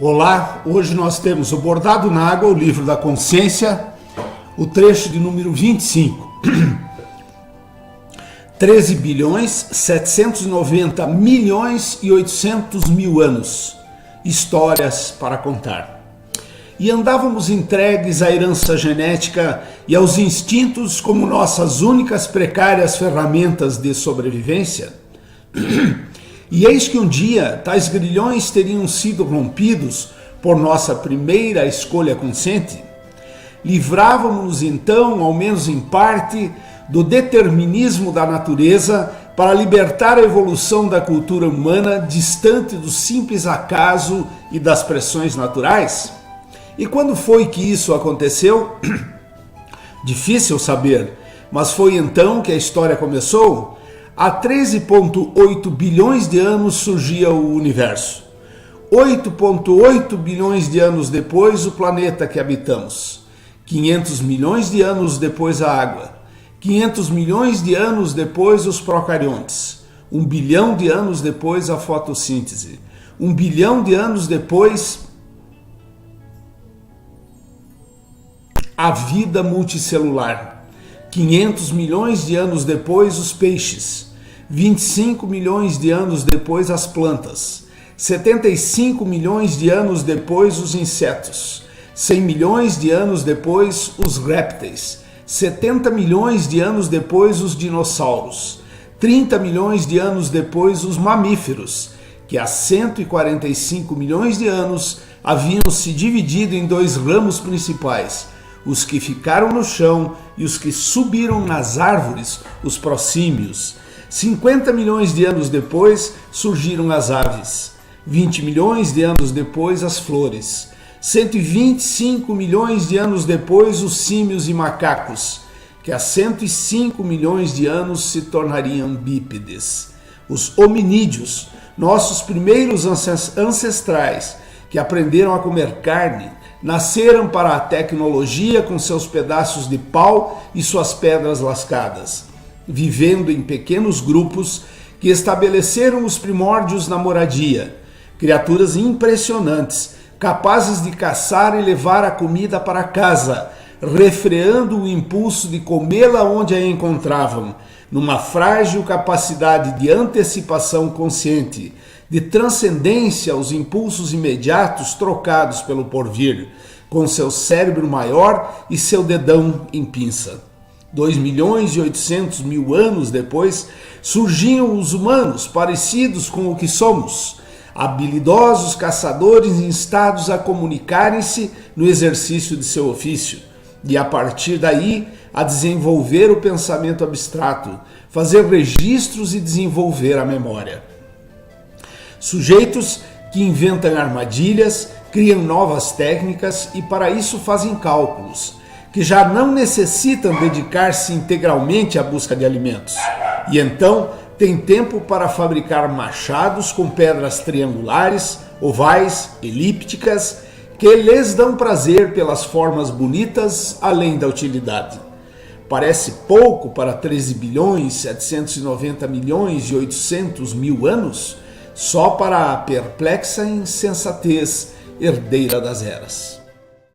Olá, hoje nós temos o Bordado na Água, o livro da consciência, o trecho de número 25. 13 bilhões 790 milhões e 800 mil anos, histórias para contar. E andávamos entregues à herança genética e aos instintos como nossas únicas precárias ferramentas de sobrevivência. E eis que um dia tais grilhões teriam sido rompidos por nossa primeira escolha consciente. Livrávamos-nos então, ao menos em parte, do determinismo da natureza para libertar a evolução da cultura humana distante do simples acaso e das pressões naturais? E quando foi que isso aconteceu? Difícil saber, mas foi então que a história começou. Há 13,8 bilhões de anos surgia o universo. 8,8 bilhões de anos depois, o planeta que habitamos. 500 milhões de anos depois, a água. 500 milhões de anos depois, os procariontes. 1 bilhão de anos depois, a fotossíntese. 1 bilhão de anos depois, a vida multicelular. 500 milhões de anos depois, os peixes. 25 milhões de anos depois, as plantas. 75 milhões de anos depois, os insetos. 100 milhões de anos depois, os répteis. 70 milhões de anos depois, os dinossauros. 30 milhões de anos depois, os mamíferos, que há 145 milhões de anos haviam se dividido em dois ramos principais: os que ficaram no chão e os que subiram nas árvores, os prosímios. 50 milhões de anos depois surgiram as aves. 20 milhões de anos depois, as flores. 125 milhões de anos depois, os símios e macacos, que há 105 milhões de anos se tornariam bípedes. Os hominídeos, nossos primeiros ancestrais, que aprenderam a comer carne, nasceram para a tecnologia com seus pedaços de pau e suas pedras lascadas, vivendo em pequenos grupos que estabeleceram os primórdios na moradia, criaturas impressionantes, capazes de caçar e levar a comida para casa, refreando o impulso de comê-la onde a encontravam, numa frágil capacidade de antecipação consciente, de transcendência aos impulsos imediatos trocados pelo porvir, com seu cérebro maior e seu dedão em pinça. 2 milhões e 800 mil anos depois, surgiam os humanos parecidos com o que somos, habilidosos caçadores instados a comunicarem-se no exercício de seu ofício, e a partir daí a desenvolver o pensamento abstrato, fazer registros e desenvolver a memória. Sujeitos que inventam armadilhas, criam novas técnicas e para isso fazem cálculos, que já não necessitam dedicar-se integralmente à busca de alimentos. E então tem tempo para fabricar machados com pedras triangulares, ovais, elípticas, que lhes dão prazer pelas formas bonitas, além da utilidade. Parece pouco para 13 bilhões 790 milhões e 800 mil anos, só para a perplexa insensatez herdeira das eras.